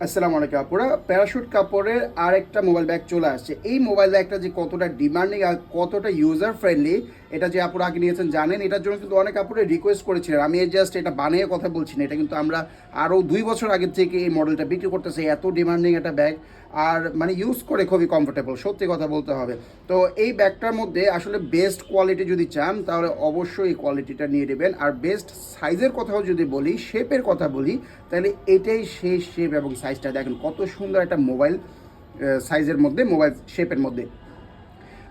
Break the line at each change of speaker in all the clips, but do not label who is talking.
আসসালামু আলাইকুম আপুরা, প্যারাশুট কাপড়ের আরেকটা মোবাইল ব্যাগ চলে আসছে। এই মোবাইল ব্যাগটা যে কতটা ডিমান্ডিং আর কতটা ইউজার ফ্রেন্ডলি এটা যে আপুরা আগে নিয়েছেন জানেন। এটার জন্য কিন্তু অনেক আপুরা রিকোয়েস্ট করেছিলেন। আমি জাস্ট এটা বানিয়ে কথা বলছি না, এটা কিন্তু আমরা আরও 2 বছর আগে থেকে এই মডেলটা বিক্রি করতেছি। এত ডিমান্ডিং একটা ব্যাগ, আর মানে ইউজ করে খুবই কমফোর্টেবল, সত্যি কথা বলতে হবে। তো এই ব্যাগটার মধ্যে আসলে বেস্ট কোয়ালিটি যদি চান তাহলে অবশ্যই এই কোয়ালিটিটা নিয়ে নেবেন। আর বেস্ট সাইজের কথাও যদি বলি, শেপের কথা বলি, তাহলে এটাই সেই শেপ এবং সাইজটা দেখেন কত সুন্দর একটা মোবাইল সাইজের মধ্যে, মোবাইল শেপের মধ্যে।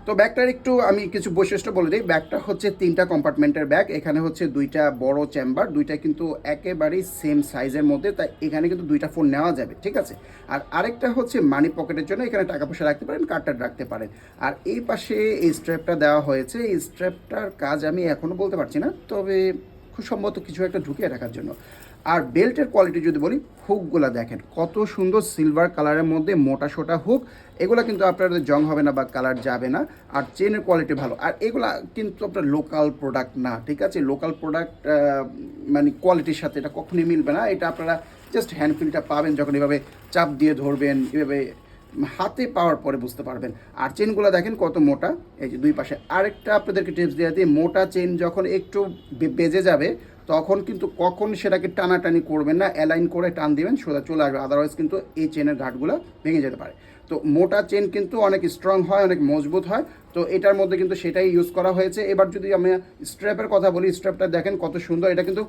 তো ব্যাগটার একটু আমি কিছু বৈশিষ্ট্য বলে দিই। ব্যাগটা হচ্ছে 3টা কম্পার্টমেন্টের ব্যাগ। এখানে হচ্ছে 2টা বড় চেম্বার, 2টা কিন্তু একেবারেই সেম সাইজের মধ্যে, তাই এখানে কিন্তু 2টা ফোন নেওয়া যাবে, ঠিক আছে। আর আরেকটা হচ্ছে মানি পকেটের জন্য, এখানে টাকা পয়সা রাখতে পারেন, কার্ড রাখতে পারেন। আর এই পাশে এই স্ট্র্যাপটা দেওয়া হয়েছে। এই স্ট্র্যাপটার কাজ আমি এখনও বলতে পারছি না, তবে খুব সম্ভবত কিছু একটা ঢুকিয়ে রাখার জন্য। আর বেল্টের কোয়ালিটি যদি বলি, হুকগুলা দেখেন কত সুন্দর সিলভার কালারের মধ্যে মোটা সোটা হুক। এগুলো কিন্তু আপনাদের জং হবে না বা কালার যাবে না। আর চেনের কোয়ালিটি ভালো। আর এগুলা কিন্তু আপনার লোকাল প্রোডাক্ট না, ঠিক আছে। লোকাল প্রোডাক্ট মানে কোয়ালিটির সাথে এটা কখনোই মিলবে না। এটা আপনারা জাস্ট হ্যান্ডফিলটা পাবেন যখন এভাবে চাপ দিয়ে ধরবেন, এভাবে হাতে পাওয়ার পরে বুঝতে পারবেন। আর চেনগুলো দেখেন কত মোটা, এই যে দুই পাশে। আরেকটা আপনাদেরকে টিপস দিয়ে দিই, মোটা চেন যখন একটু বেজে যাবে তখন কিন্তু কখন সেটাকে টানাটানি করবেন না, অ্যালাইন করে টান দিবেন, সোজা চলে আসবে। আদারওয়াইজ কিন্তু এই চেনের ঘাটগুলো ভেঙে যেতে পারে। তো মোটা চেন কিন্তু অনেক স্ট্রং হয়, অনেক মজবুত হয়। তো এটার মধ্যে কিন্তু সেটাই ইউজ করা হয়েছে। এবার যদি আমি স্ট্র্যাপের কথা বলি, স্ট্র্যাপটা দেখেন কত সুন্দর। এটা কিন্তু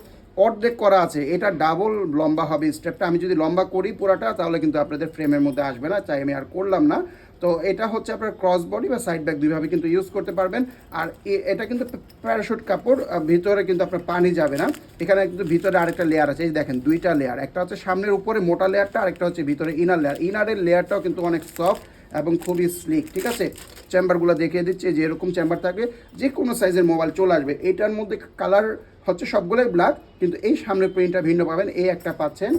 অর্ধেক করা আছে, এটা ডাবল লম্বা হবে স্ট্র্যাপটা। আমি যদি লম্বা করি পুরাটা তাহলে কিন্তু আপনাদের ফ্রেমের মধ্যে আসবে না, তাই আমি আর করলাম না। তো এটা হচ্ছে আপনার ক্রস বডি বা সাইড ব্যাগ দুইভাবে কিন্তু ইউজ করতে পারবেন। আর এটা কিন্তু প্যারাশুট কাপড়, ভিতরে কিন্তু আপনার পানি যাবে না। এখানে কিন্তু ভিতরে আরেকটা লেয়ার আছে, এই দেখেন 2টা লেয়ার, একটা হচ্ছে সামনের উপরে মোটা লেয়ারটা, আরেকটা হচ্ছে ভিতরে ইনার লেয়ার। ইনারের লেয়ারটাও কিন্তু অনেক সফট এবং খুবই স্লিক, ঠিক আছে। চেম্বারগুলো দেখিয়ে দিচ্ছে যে এরকম চেম্বার থাকবে যে কোনো সাইজের মোবাইল চলে আসবে। এটার মধ্যে কালার হচ্ছে সবগুলোই ব্ল্যাক, কিন্তু এই সামনের প্রিন্টটা ভিন্ন পাবেন। এই একটা পাচ্ছেন,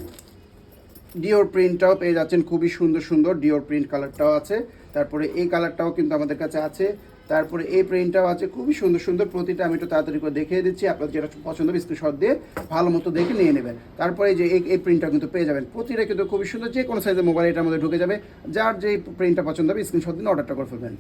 ডিওর প্রিন্টটাও পেয়ে যাচ্ছেন, খুবই সুন্দর সুন্দর ডিওর প্রিন্ট কালারটাও আছে। তারপরে এই কালারটাও কিন্তু আমাদের কাছে আছে। তারপরে এই প্রিন্টটাও আছে, খুবই সুন্দর সুন্দর। প্রতিটা আমি একটু তাড়াতাড়ি করে দেখিয়ে দিচ্ছি, আপনার যেটা পছন্দ হবে স্ক্রিনশট দিয়ে ভালো মতো দেখে নিয়ে নেবেন। তারপরে যে এই প্রিন্টটা কিন্তু পেয়ে যাবেন, প্রতিটা কিন্তু খুবই সুন্দর। যে কোনো সাইজের মোবাইল এটার মধ্যে ঢুকে যাবে। যার যে প্রিন্টটা পছন্দ হবে স্ক্রিনশট দিন, অর্ডারটা করে ফেলবেন।